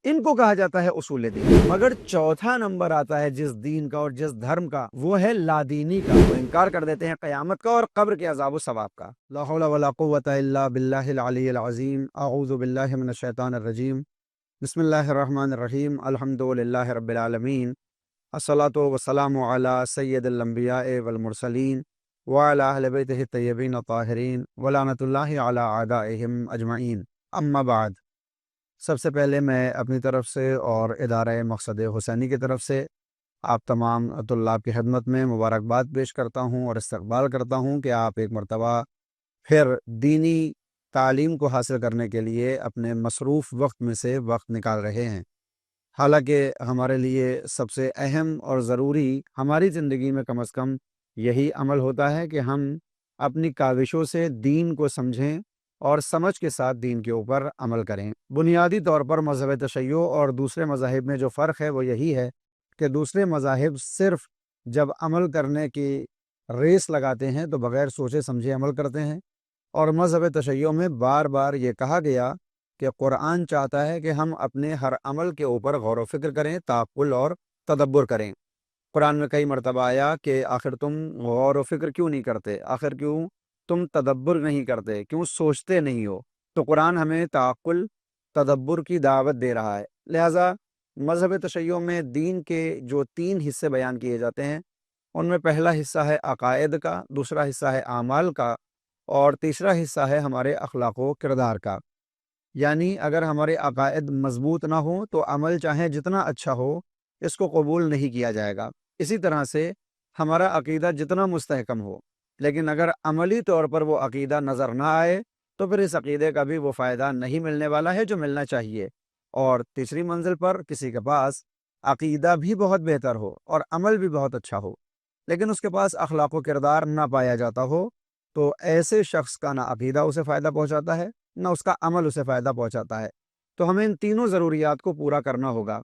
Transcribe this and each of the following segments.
ان کو کہا جاتا ہے اصول دین۔ مگر چوتھا نمبر آتا ہے جس دین کا اور جس دھرم کا، وہ ہے لادینی کا۔ وہ انکار کر دیتے ہیں قیامت کا اور قبر کے عذاب و ثواب کا۔ لا حول ولا قوۃ الا باللہ العلی العظیم، اعوذ باللہ من الشیطان الرجیم، بسم اللہ الرحمن الرحیم، الحمد للہ رب العالمین، الصلاۃ والسلام علی سید الانبیاء والمرسلین وعلی اہل بیتہ الطیبین الطاہرین ولعنۃ اللہ علی اعدائہم اجمعین، اما بعد۔ سب سے پہلے میں اپنی طرف سے اور ادارہ مقصد حسینی کی طرف سے آپ تمام طلاب کی خدمت میں مبارکباد پیش کرتا ہوں اور استقبال کرتا ہوں کہ آپ ایک مرتبہ پھر دینی تعلیم کو حاصل کرنے کے لیے اپنے مصروف وقت میں سے وقت نکال رہے ہیں۔ حالانکہ ہمارے لیے سب سے اہم اور ضروری ہماری زندگی میں کم از کم یہی عمل ہوتا ہے کہ ہم اپنی کاوشوں سے دین کو سمجھیں اور سمجھ کے ساتھ دین کے اوپر عمل کریں۔ بنیادی طور پر مذہب تشیع اور دوسرے مذاہب میں جو فرق ہے وہ یہی ہے کہ دوسرے مذاہب صرف جب عمل کرنے کی ریس لگاتے ہیں تو بغیر سوچے سمجھے عمل کرتے ہیں، اور مذہب تشیع میں بار بار یہ کہا گیا کہ قرآن چاہتا ہے کہ ہم اپنے ہر عمل کے اوپر غور و فکر کریں، تعقل اور تدبر کریں۔ قرآن میں کئی مرتبہ آیا کہ آخر تم غور و فکر کیوں نہیں کرتے، آخر کیوں تم تدبر نہیں کرتے، کیوں سوچتے نہیں ہو؟ تو قرآن ہمیں تعقل، تدبر کی دعوت دے رہا ہے۔ لہٰذا مذہب تشیع میں دین کے جو 3 حصے بیان کیے جاتے ہیں، ان میں پہلا حصہ ہے عقائد کا، دوسرا حصہ ہے اعمال کا، اور تیسرا حصہ ہے ہمارے اخلاق و کردار کا۔ یعنی اگر ہمارے عقائد مضبوط نہ ہوں تو عمل چاہے جتنا اچھا ہو اس کو قبول نہیں کیا جائے گا۔ اسی طرح سے ہمارا عقیدہ جتنا مستحکم ہو، لیکن اگر عملی طور پر وہ عقیدہ نظر نہ آئے تو پھر اس عقیدے کا بھی وہ فائدہ نہیں ملنے والا ہے جو ملنا چاہیے۔ اور تیسری منزل پر کسی کے پاس عقیدہ بھی بہت بہتر ہو اور عمل بھی بہت اچھا ہو، لیکن اس کے پاس اخلاق و کردار نہ پایا جاتا ہو، تو ایسے شخص کا نہ عقیدہ اسے فائدہ پہنچاتا ہے نہ اس کا عمل اسے فائدہ پہنچاتا ہے۔ تو ہمیں ان تینوں ضروریات کو پورا کرنا ہوگا۔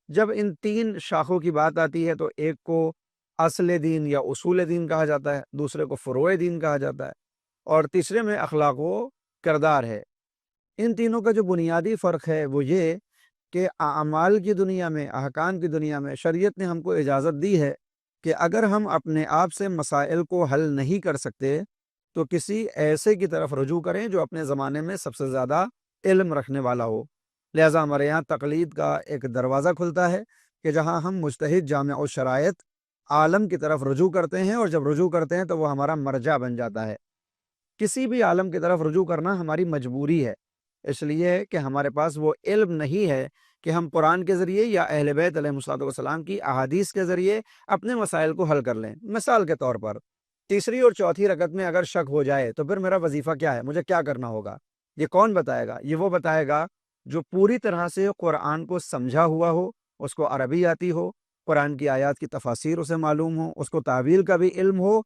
جب ان 3 شاخوں کی بات آتی ہے تو ایک کو اصل دین یا اصول دین کہا جاتا ہے، دوسرے کو فروع دین کہا جاتا ہے، اور تیسرے میں اخلاق و کردار ہے۔ ان تینوں کا جو بنیادی فرق ہے وہ یہ کہ اعمال کی دنیا میں، احکام کی دنیا میں شریعت نے ہم کو اجازت دی ہے کہ اگر ہم اپنے آپ سے مسائل کو حل نہیں کر سکتے تو کسی ایسے کی طرف رجوع کریں جو اپنے زمانے میں سب سے زیادہ علم رکھنے والا ہو۔ لہٰذا ہمارے یہاں تقلید کا ایک دروازہ کھلتا ہے کہ جہاں ہم مجتہد جامع الشرائط عالم کی طرف رجوع کرتے ہیں، اور جب رجوع کرتے ہیں تو وہ ہمارا مرجع بن جاتا ہے۔ کسی بھی عالم کی طرف رجوع کرنا ہماری مجبوری ہے، اس لیے کہ ہمارے پاس وہ علم نہیں ہے کہ ہم قرآن کے ذریعے یا اہل بیت علیہ الصلوۃ والسلام کی احادیث کے ذریعے اپنے مسائل کو حل کر لیں۔ مثال کے طور پر تیسری اور چوتھی رکعت میں اگر شک ہو جائے تو پھر میرا وظیفہ کیا ہے، مجھے کیا کرنا ہوگا؟ یہ کون بتائے گا؟ یہ وہ بتائے گا جو پوری طرح سے قرآن کو سمجھا ہوا ہو، اس کو عربی آتی ہو، قرآن کی آیات کی تفاسیر اسے معلوم ہو، اس کو تعویل کا بھی علم ہو،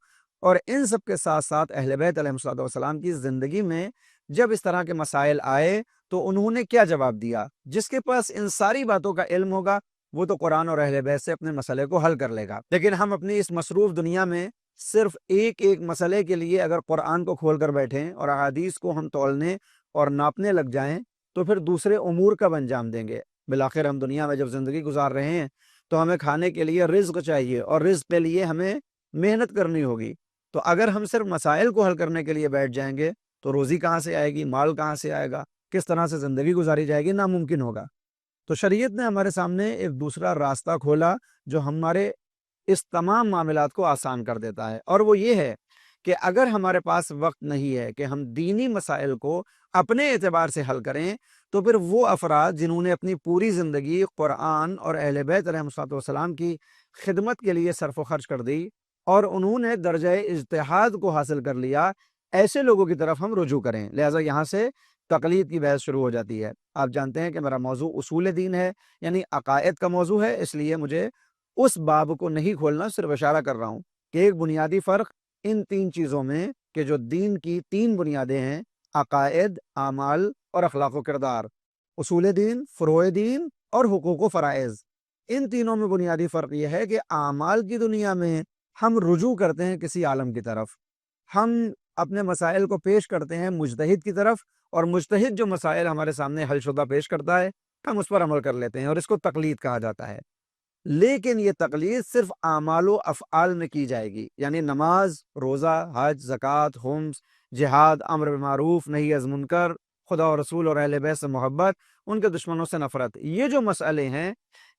اور ان سب کے ساتھ ساتھ اہل بیت علیہ الصلوۃ والسلام کی زندگی میں جب اس طرح کے مسائل آئے تو انہوں نے کیا جواب دیا۔ جس کے پاس ان ساری باتوں کا علم ہوگا وہ تو قرآن اور اہل بیت سے اپنے مسئلے کو حل کر لے گا۔ لیکن ہم اپنی اس مصروف دنیا میں صرف ایک ایک مسئلے کے لیے اگر قرآن کو کھول کر بیٹھیں اور احادیث کو ہم تولنے اور ناپنے لگ جائیں تو پھر دوسرے امور کب انجام دیں گے؟ بالآخر ہم دنیا میں جب زندگی گزار رہے ہیں تو ہمیں کھانے کے لیے رزق چاہیے، اور رزق کے لیے ہمیں محنت کرنی ہوگی۔ تو اگر ہم صرف مسائل کو حل کرنے کے لیے بیٹھ جائیں گے تو روزی کہاں سے آئے گی، مال کہاں سے آئے گا، کس طرح سے زندگی گزاری جائے گی؟ ناممکن ہوگا۔ تو شریعت نے ہمارے سامنے ایک دوسرا راستہ کھولا جو ہمارے اس تمام معاملات کو آسان کر دیتا ہے، اور وہ یہ ہے کہ اگر ہمارے پاس وقت نہیں ہے کہ ہم دینی مسائل کو اپنے اعتبار سے حل کریں تو پھر وہ افراد جنہوں نے اپنی پوری زندگی قرآن اور اہل بیت علیہ الصلوۃ والسلام کی خدمت کے لیے صرف و خرچ کر دی اور انہوں نے درجہ اجتہاد کو حاصل کر لیا، ایسے لوگوں کی طرف ہم رجوع کریں۔ لہٰذا یہاں سے تقلید کی بحث شروع ہو جاتی ہے۔ آپ جانتے ہیں کہ میرا موضوع اصول دین ہے، یعنی عقائد کا موضوع ہے، اس لیے مجھے اس باب کو نہیں کھولنا، صرف اشارہ کر رہا ہوں کہ ایک بنیادی فرق ان 3 چیزوں میں کہ جو دین کی 3 بنیادیں ہیں، عقائد، اعمال اور اخلاق و کردار، اصول دین، فروع دین اور حقوق و فرائض، ان تینوں میں بنیادی فرق یہ ہے کہ اعمال کی دنیا میں ہم رجوع کرتے ہیں کسی عالم کی طرف، ہم اپنے مسائل کو پیش کرتے ہیں مجتہد کی طرف، اور مجتہد جو مسائل ہمارے سامنے حل شدہ پیش کرتا ہے ہم اس پر عمل کر لیتے ہیں اور اس کو تقلید کہا جاتا ہے۔ لیکن یہ تقلید صرف اعمال و افعال میں کی جائے گی، یعنی نماز، روزہ، حج، زکوٰۃ، خمس، جہاد، امر بالمعروف، نہی از منکر، خدا اور رسول اور اہل بیت سے محبت، ان کے دشمنوں سے نفرت، یہ جو مسئلے ہیں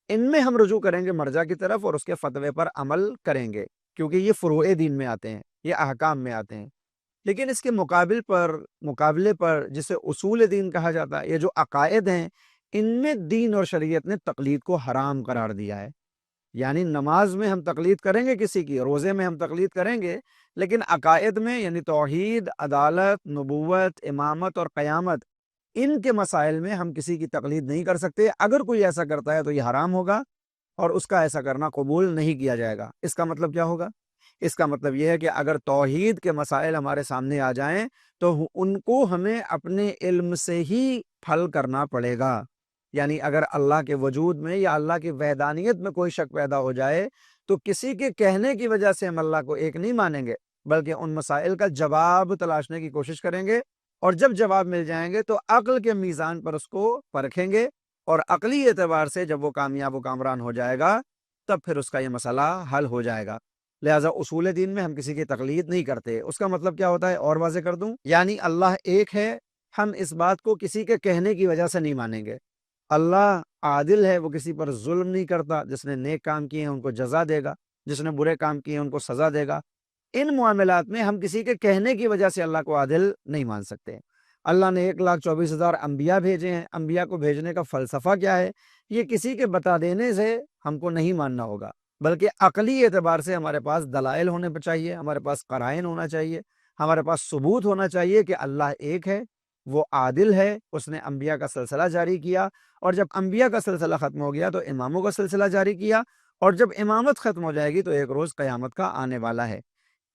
ان میں ہم رجوع کریں گے مرجع کی طرف اور اس کے فتوے پر عمل کریں گے، کیونکہ یہ فروع دین میں آتے ہیں، یہ احکام میں آتے ہیں۔ لیکن اس کے مقابلے پر جسے اصول دین کہا جاتا ہے، یہ جو عقائد ہیں، ان میں دین اور شریعت نے تقلید کو حرام قرار دیا ہے۔ یعنی نماز میں ہم تقلید کریں گے کسی کی، روزے میں ہم تقلید کریں گے، لیکن عقائد میں یعنی توحید، عدالت، نبوت، امامت اور قیامت، ان کے مسائل میں ہم کسی کی تقلید نہیں کر سکتے۔ اگر کوئی ایسا کرتا ہے تو یہ حرام ہوگا اور اس کا ایسا کرنا قبول نہیں کیا جائے گا۔ اس کا مطلب کیا ہوگا؟ اس کا مطلب یہ ہے کہ اگر توحید کے مسائل ہمارے سامنے آ جائیں تو ان کو ہمیں اپنے علم سے ہی حل کرنا پڑے گا۔ یعنی اگر اللہ کے وجود میں یا اللہ کی وحدانیت میں کوئی شک پیدا ہو جائے تو کسی کے کہنے کی وجہ سے ہم اللہ کو ایک نہیں مانیں گے، بلکہ ان مسائل کا جواب تلاشنے کی کوشش کریں گے، اور جب جواب مل جائیں گے تو عقل کے میزان پر اس کو پرکھیں گے، اور عقلی اعتبار سے جب وہ کامیاب و کامران ہو جائے گا تب پھر اس کا یہ مسئلہ حل ہو جائے گا۔ لہٰذا اصول دین میں ہم کسی کی تقلید نہیں کرتے۔ اس کا مطلب کیا ہوتا ہے اور واضح کر دوں، یعنی اللہ ایک ہے، ہم اس بات کو کسی کے کہنے کی وجہ سے نہیں مانیں گے۔ اللہ عادل ہے، وہ کسی پر ظلم نہیں کرتا، جس نے نیک کام کیے ہیں ان کو جزا دے گا، جس نے برے کام کیے ہیں ان کو سزا دے گا۔ ان معاملات میں ہم کسی کے کہنے کی وجہ سے اللہ کو عادل نہیں مان سکتے۔ اللہ نے 1,24,000 انبیاء بھیجے ہیں، انبیاء کو بھیجنے کا فلسفہ کیا ہے، یہ کسی کے بتا دینے سے ہم کو نہیں ماننا ہوگا، بلکہ عقلی اعتبار سے ہمارے پاس دلائل ہونے چاہیے، ہمارے پاس قرائن ہونا چاہیے، ہمارے پاس ثبوت ہونا چاہیے کہ اللہ ایک ہے، وہ عادل ہے، اس نے انبیاء کا سلسلہ جاری کیا، اور جب انبیاء کا سلسلہ ختم ہو گیا تو اماموں کا سلسلہ جاری کیا، اور جب امامت ختم ہو جائے گی تو ایک روز قیامت کا آنے والا ہے۔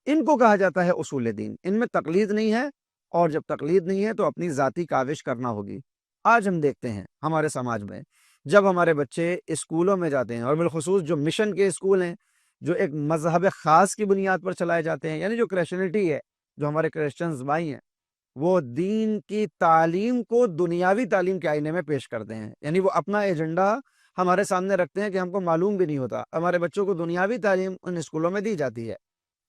ان کو کہا جاتا ہے اصول دین، ان میں تقلید نہیں ہے، اور جب تقلید نہیں ہے تو اپنی ذاتی کاوش کرنا ہوگی۔ آج ہم دیکھتے ہیں ہمارے سماج میں جب ہمارے بچے اسکولوں میں جاتے ہیں، اور بالخصوص جو مشن کے اسکول ہیں، جو ایک مذہب خاص کی بنیاد پر چلائے جاتے ہیں، یعنی جو کرسچنٹی ہے، جو ہمارے کرسچنز بھائی ہیں، وہ دین کی تعلیم کو دنیاوی تعلیم کے آئینے میں پیش کرتے ہیں، یعنی وہ اپنا ایجنڈا ہمارے سامنے رکھتے ہیں کہ ہم کو معلوم بھی نہیں ہوتا، ہمارے بچوں کو دنیاوی تعلیم ان اسکولوں میں دی جاتی ہے،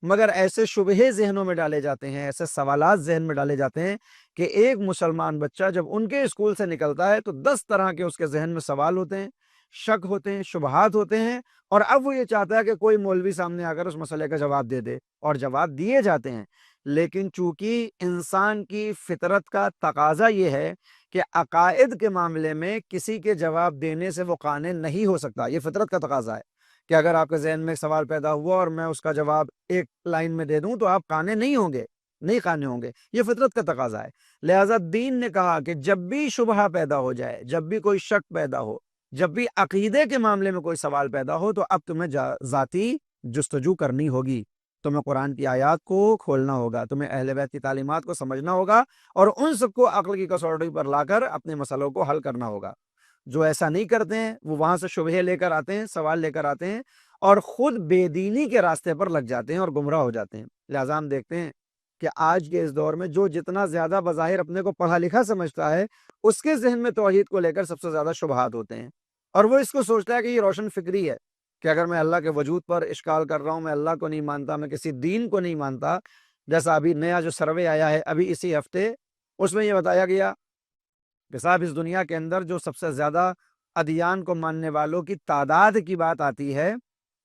مگر ایسے شبہے ذہنوں میں ڈالے جاتے ہیں، ایسے سوالات ذہن میں ڈالے جاتے ہیں کہ ایک مسلمان بچہ جب ان کے اسکول سے نکلتا ہے تو 10 طرح کے اس کے ذہن میں سوال ہوتے ہیں، شک ہوتے ہیں، شبہات ہوتے ہیں، اور اب وہ یہ چاہتا ہے کہ کوئی مولوی سامنے آ کر اس مسئلے کا جواب دے دے، اور جواب دیے جاتے ہیں۔ لیکن چونکہ انسان کی فطرت کا تقاضا یہ ہے کہ عقائد کے معاملے میں کسی کے جواب دینے سے وہ قانع نہیں ہو سکتا، یہ فطرت کا تقاضا ہے کہ اگر آپ کے ذہن میں ایک سوال پیدا ہوا اور میں اس کا جواب ایک لائن میں دے دوں تو آپ قانع نہیں ہوں گے، نہیں قانع ہوں گے، یہ فطرت کا تقاضا ہے۔ لہٰذا دین نے کہا کہ جب بھی شبہہ پیدا ہو جائے، جب بھی کوئی شک پیدا ہو، جب بھی عقیدے کے معاملے میں کوئی سوال پیدا ہو تو اب تمہیں ذاتی جستجو کرنی ہوگی، تمہیں قرآن کی آیات کو کھولنا ہوگا، تمہیں اہل بیت کی تعلیمات کو سمجھنا ہوگا، اور ان سب کو عقل کی کسوٹی پر لا کر اپنے مسئلوں کو حل کرنا ہوگا۔ جو ایسا نہیں کرتے ہیں وہ وہاں سے شبہے لے کر آتے ہیں، سوال لے کر آتے ہیں، اور خود بے دینی کے راستے پر لگ جاتے ہیں اور گمراہ ہو جاتے ہیں۔ لہٰذا ہم دیکھتے ہیں کہ آج کے اس دور میں جو جتنا زیادہ بظاہر اپنے کو پڑھا لکھا سمجھتا ہے، اس کے ذہن میں توحید کو لے کر سب سے زیادہ شبہات ہوتے ہیں، اور وہ اس کو سوچتا ہے کہ یہ روشن فکری ہے کہ اگر میں اللہ کے وجود پر اشکال کر رہا ہوں، میں اللہ کو نہیں مانتا، میں کسی دین کو نہیں مانتا۔ جیسا ابھی نیا جو سروے آیا ہے ابھی اسی ہفتے، اس میں یہ بتایا گیا کہ صاحب اس دنیا کے اندر جو سب سے زیادہ ادیان کو ماننے والوں کی تعداد کی بات آتی ہے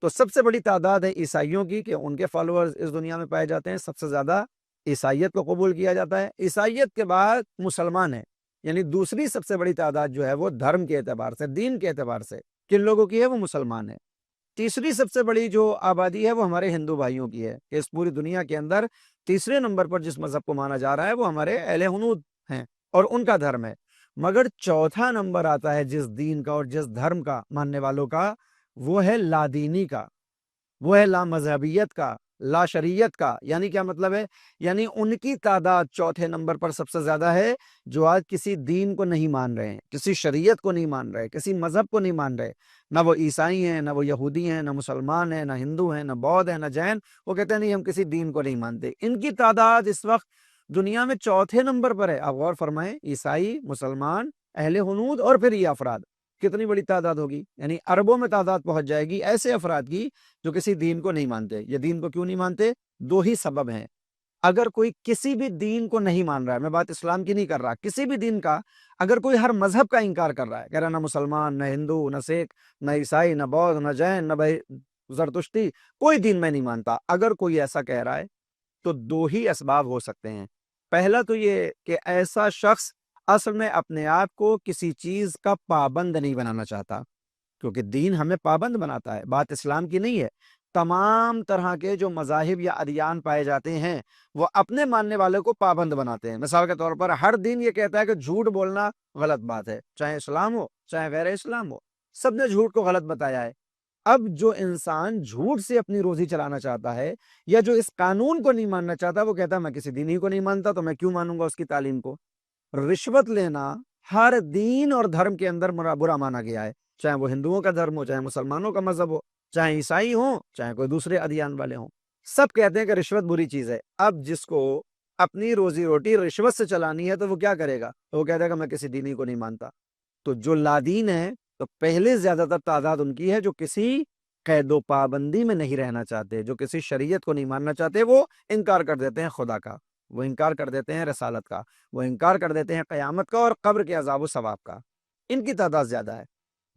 تو سب سے بڑی تعداد ہے عیسائیوں کی، کہ ان کے فالوورز اس دنیا میں پائے جاتے ہیں، سب سے زیادہ عیسائیت کو قبول کیا جاتا ہے۔ عیسائیت کے بعد مسلمان ہیں، یعنی دوسری سب سے بڑی تعداد جو ہے وہ دھرم کے اعتبار سے، دین کے اعتبار سے کن لوگوں کی ہے، وہ مسلمان ہے۔ تیسری سب سے بڑی جو آبادی ہے وہ ہمارے ہندو بھائیوں کی ہے، کہ اس پوری دنیا کے اندر تیسرے نمبر پر جس مذہب کو مانا جا رہا ہے وہ ہمارے اہل ہنود ہیں اور ان کا دھرم ہے۔ مگر چوتھا نمبر آتا ہے جس دین کا اور جس دھرم کا ماننے والوں کا، وہ ہے لادینی کا، وہ ہے لا مذہبیت کا، لا شریعت کا۔ یعنی کیا مطلب ہے؟ یعنی ان کی تعداد چوتھے نمبر پر سب سے زیادہ ہے جو آج کسی دین کو نہیں مان رہے ہیں، کسی شریعت کو نہیں مان رہے، کسی مذہب کو نہیں مان رہے، نہ وہ عیسائی ہیں، نہ وہ یہودی ہیں، نہ مسلمان ہیں، نہ ہندو ہیں، نہ بودھ ہیں، نہ جین۔ وہ کہتے ہیں نہیں، ہم کسی دین کو نہیں مانتے۔ ان کی تعداد اس وقت دنیا میں چوتھے نمبر پر ہے۔ آپ غور فرمائیں، عیسائی، مسلمان، اہل ہنود اور پھر یہ افراد، کتنی بڑی تعداد ہوگی، یعنی اربوں میں تعداد پہنچ جائے گی ایسے افراد کی جو کسی دین کو نہیں مانتے۔ یہ دین کو کیوں نہیں مانتے؟ دو ہی سبب ہیں۔ اگر کوئی کسی بھی دین کو نہیں مان رہا ہے، میں بات اسلام کی نہیں کر رہا، کسی بھی دین کا، اگر کوئی ہر مذہب کا انکار کر رہا ہے، کہہ رہا نہ مسلمان، نہ ہندو، نہ سکھ، نہ عیسائی، نہ بودھ، نہ جین، نہ زرتشتی، کوئی دین میں نہیں مانتا، اگر کوئی ایسا کہہ رہا ہے تو دو ہی اسباب ہو سکتے ہیں۔ پہلا تو یہ کہ ایسا شخص اصل میں اپنے آپ کو کسی چیز کا پابند نہیں بنانا چاہتا، کیونکہ دین ہمیں پابند بناتا ہے، بات اسلام کی نہیں ہے۔ تمام طرح کے جو مذاہب یا ادیان پائے جاتے ہیں وہ اپنے ماننے والے کو پابند بناتے ہیں۔ مثال کے طور پر ہر دین یہ کہتا ہے کہ جھوٹ بولنا غلط بات ہے، چاہے اسلام ہو چاہے غیر اسلام ہو، سب نے جھوٹ کو غلط بتایا ہے۔ اب جو انسان جھوٹ سے اپنی روزی چلانا چاہتا ہے یا جو اس قانون کو نہیں ماننا چاہتا، وہ کہتا ہے میں کسی دین ہی کو نہیں مانتا تو میں کیوں مانوں گا اس کی تعلیم کو۔ رشوت لینا ہر دین اور دھرم کے اندر برا مانا گیا ہے، چاہے وہ ہندوؤں کا دھرم ہو، چاہے مسلمانوں کا مذہب ہو، چاہے عیسائی ہوں، چاہے کوئی دوسرے ادیان والے ہوں، سب کہتے ہیں کہ رشوت بری چیز ہے۔ اب جس کو اپنی روزی روٹی رشوت سے چلانی ہے تو وہ کیا کرے گا؟ وہ کہتا ہے کہ میں کسی دینی کو نہیں مانتا۔ تو جو لادین ہے تو پہلے زیادہ تر تعداد ان کی ہے جو کسی قید و پابندی میں نہیں رہنا چاہتے، جو کسی شریعت کو نہیں ماننا چاہتے، وہ انکار کر دیتے ہیں خدا کا، وہ انکار کر دیتے ہیں رسالت کا، وہ انکار کر دیتے ہیں قیامت کا اور قبر کے عذاب و ثواب کا۔ ان کی تعداد زیادہ ہے۔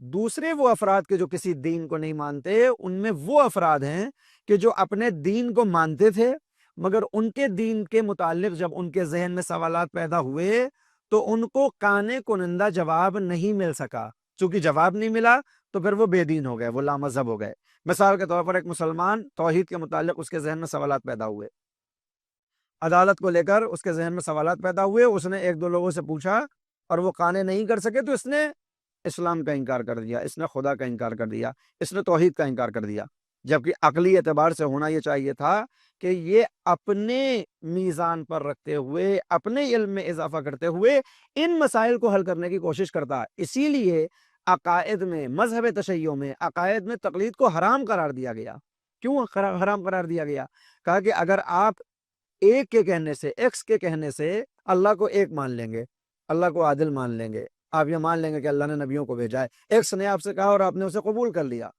دوسرے وہ افراد کے جو کسی دین کو نہیں مانتے، ان میں وہ افراد ہیں کہ جو اپنے دین کو مانتے تھے مگر ان کے دین کے متعلق جب ان کے ذہن میں سوالات پیدا ہوئے تو ان کو قانے کنندہ جواب نہیں مل سکا۔ چونکہ جواب نہیں ملا تو پھر وہ بے دین ہو گئے، وہ لامذہب ہو گئے۔ مثال کے طور پر ایک مسلمان، توحید کے متعلق اس کے ذہن میں سوالات پیدا ہوئے، عدالت کو لے کر اس کے ذہن میں سوالات پیدا ہوئے، اس نے ایک دو لوگوں سے پوچھا اور وہ قانے نہیں کر سکے تو اس نے اسلام کا انکار کر دیا، اس نے خدا کا انکار کر دیا، اس نے توحید کا انکار کر دیا۔ جبکہ عقلی اعتبار سے ہونا یہ چاہیے تھا کہ یہ اپنے میزان پر رکھتے ہوئے، اپنے علم میں اضافہ کرتے ہوئے ان مسائل کو حل کرنے کی کوشش کرتا۔ اسی لیے عقائد میں، مذہب تشیع میں، عقائد میں تقلید کو حرام قرار دیا گیا۔ کیوں حرام قرار دیا گیا؟ کہا کہ اگر آپ ایک کے کہنے سے، ایکس کے کہنے سے اللہ کو ایک مان لیں گے، اللہ کو عادل مان لیں گے، آپ یہ مان لیں گے کہ اللہ نے نبیوں کو بھیجا ہے، ایکس نے آپ سے کہا اور آپ نے اسے قبول کر لیا،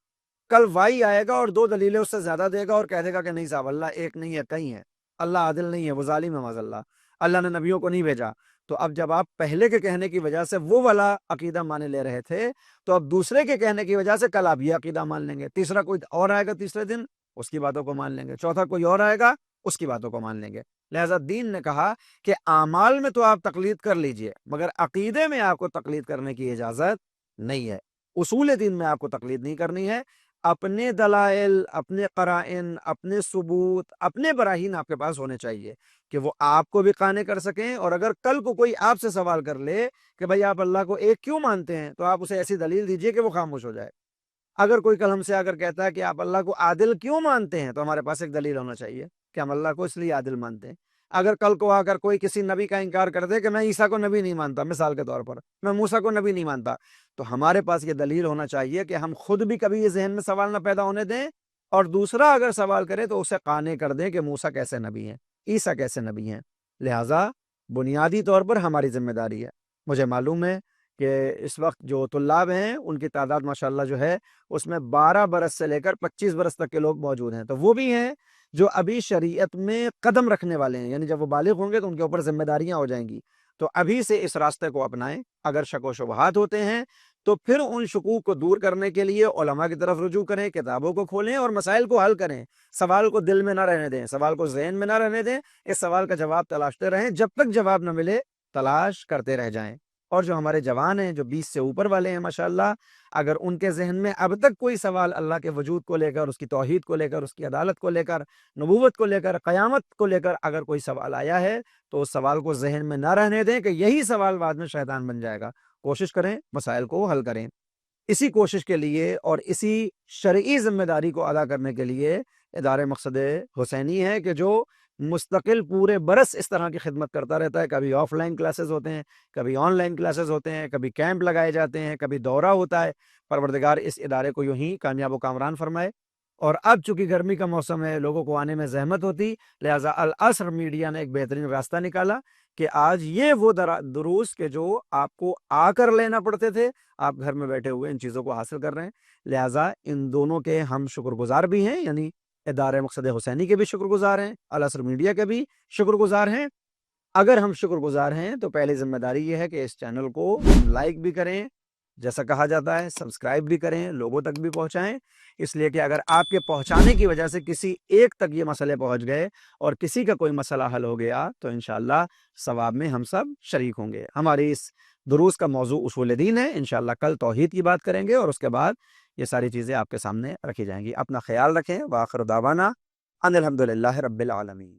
کل وائی آئے گا اور دو دلیلیں اس سے زیادہ دے گا اور کہہ دے گا کہ نہیں صاحب اللہ ایک نہیں ہے، کئی ہے، اللہ عادل نہیں ہے، وہ ظالم ہے، معاذ اللہ، اللہ نے نبیوں کو نہیں بھیجا۔ تو اب جب آپ پہلے کے کہنے کی وجہ سے وہ والا عقیدہ مانے لے رہے تھے تو اب دوسرے کے کہنے کی وجہ سے کل آپ یہ عقیدہ مان لیں گے، تیسرا کوئی اور آئے گا تیسرے دن اس کی باتوں کو مان لیں گے، چوتھا کوئی اور آئے گا اس کی باتوں کو مان لیں گے۔ لہذا دین نے کہا کہ اعمال میں تو آپ تقلید کر لیجئے مگر عقیدے میں آپ کو تقلید کرنے کی اجازت نہیں ہے۔ اصول دین میں آپ کو تقلید نہیں کرنی ہے، اپنے دلائل، اپنے قرائن، اپنے ثبوت، اپنے براہین آپ کے پاس ہونے چاہیے کہ وہ آپ کو بھی قانے کر سکیں، اور اگر کل کو کوئی آپ سے سوال کر لے کہ بھائی آپ اللہ کو ایک کیوں مانتے ہیں تو آپ اسے ایسی دلیل دیجئے کہ وہ خاموش ہو جائے۔ اگر کوئی کل ہم سے اگر کہتا ہے کہ آپ اللہ کو عادل کیوں مانتے ہیں تو ہمارے پاس ایک دلیل ہونا چاہیے کہ ہم اللہ کو اس لیے عادل مانتے ہیں۔ اگر کل کو آ کر کوئی کسی نبی کا انکار کر دے کہ میں عیسیٰ کو نبی نہیں مانتا، مثال کے طور پر میں موسیٰ کو نبی نہیں مانتا، تو ہمارے پاس یہ دلیل ہونا چاہیے کہ ہم خود بھی کبھی یہ ذہن میں سوال نہ پیدا ہونے دیں، اور دوسرا اگر سوال کرے تو اسے قانے کر دیں کہ موسیٰ کیسے نبی ہیں، عیسیٰ کیسے نبی ہیں۔ لہٰذا بنیادی طور پر ہماری ذمہ داری ہے۔ مجھے معلوم ہے کہ اس وقت جو طلاب ہیں ان کی تعداد ماشاءاللہ جو ہے اس میں 12 برس سے لے کر 25 برس تک کے لوگ موجود ہیں، تو وہ بھی ہیں جو ابھی شریعت میں قدم رکھنے والے ہیں، یعنی جب وہ بالغ ہوں گے تو ان کے اوپر ذمہ داریاں ہو جائیں گی۔ تو ابھی سے اس راستے کو اپنائیں۔ اگر شک و شبہات ہوتے ہیں تو پھر ان شکوک کو دور کرنے کے لیے علماء کی طرف رجوع کریں، کتابوں کو کھولیں اور مسائل کو حل کریں۔ سوال کو دل میں نہ رہنے دیں، سوال کو ذہن میں نہ رہنے دیں، اس سوال کا جواب تلاشتے رہیں، جب تک جواب نہ ملے تلاش کرتے رہ جائیں۔ اور جو ہمارے جوان ہیں جو 20 سے اوپر والے ہیں ماشاءاللہ، اگر ان کے ذہن میں اب تک کوئی سوال اللہ کے وجود کو لے کر، اس کی توحید کو لے کر، اس کی عدالت کو لے کر، نبوت کو لے کر، قیامت کو لے کر اگر کوئی سوال آیا ہے تو اس سوال کو ذہن میں نہ رہنے دیں کہ یہی سوال بعد میں شیطان بن جائے گا۔ کوشش کریں مسائل کو حل کریں۔ اسی کوشش کے لیے اور اسی شرعی ذمہ داری کو ادا کرنے کے لیے ادارے مقصد حسینی ہے کہ جو مستقل پورے برس اس طرح کی خدمت کرتا رہتا ہے۔ کبھی آف لائن کلاسز ہوتے ہیں، کبھی آن لائن کلاسز ہوتے ہیں، کبھی کیمپ لگائے جاتے ہیں، کبھی دورہ ہوتا ہے۔ پروردگار اس ادارے کو یوں ہی کامیاب و کامران فرمائے۔ اور اب چونکہ گرمی کا موسم ہے، لوگوں کو آنے میں زحمت ہوتی، لہٰذا العصر میڈیا نے ایک بہترین راستہ نکالا کہ آج یہ وہ دروس کے جو آپ کو آ کر لینا پڑتے تھے، آپ گھر میں بیٹھے ہوئے ان چیزوں کو حاصل کر رہے ہیں۔ لہٰذا ان دونوں کے ہم شکر گزار بھی ہیں، یعنی ادارے مقصد حسینی کے بھی شکر گزار ہیں، العصر میڈیا کے بھی شکر گزار ہیں۔ اگر ہم شکر گزار ہیں تو پہلی ذمہ داری یہ ہے کہ اس چینل کو لائک بھی کریں، جیسا کہا جاتا ہے سبسکرائب بھی کریں، لوگوں تک بھی پہنچائیں، اس لیے کہ اگر آپ کے پہنچانے کی وجہ سے کسی ایک تک یہ مسئلے پہنچ گئے اور کسی کا کوئی مسئلہ حل ہو گیا تو انشاءاللہ ثواب میں ہم سب شریک ہوں گے۔ ہماری اس دروس کا موضوع اصول دین ہے، انشاءاللہ کل توحید کی بات کریں گے اور اس کے بعد یہ ساری چیزیں آپ کے سامنے رکھی جائیں گی۔ اپنا خیال رکھیں، وآخر دعوانا ان الحمدللہ رب العالمین۔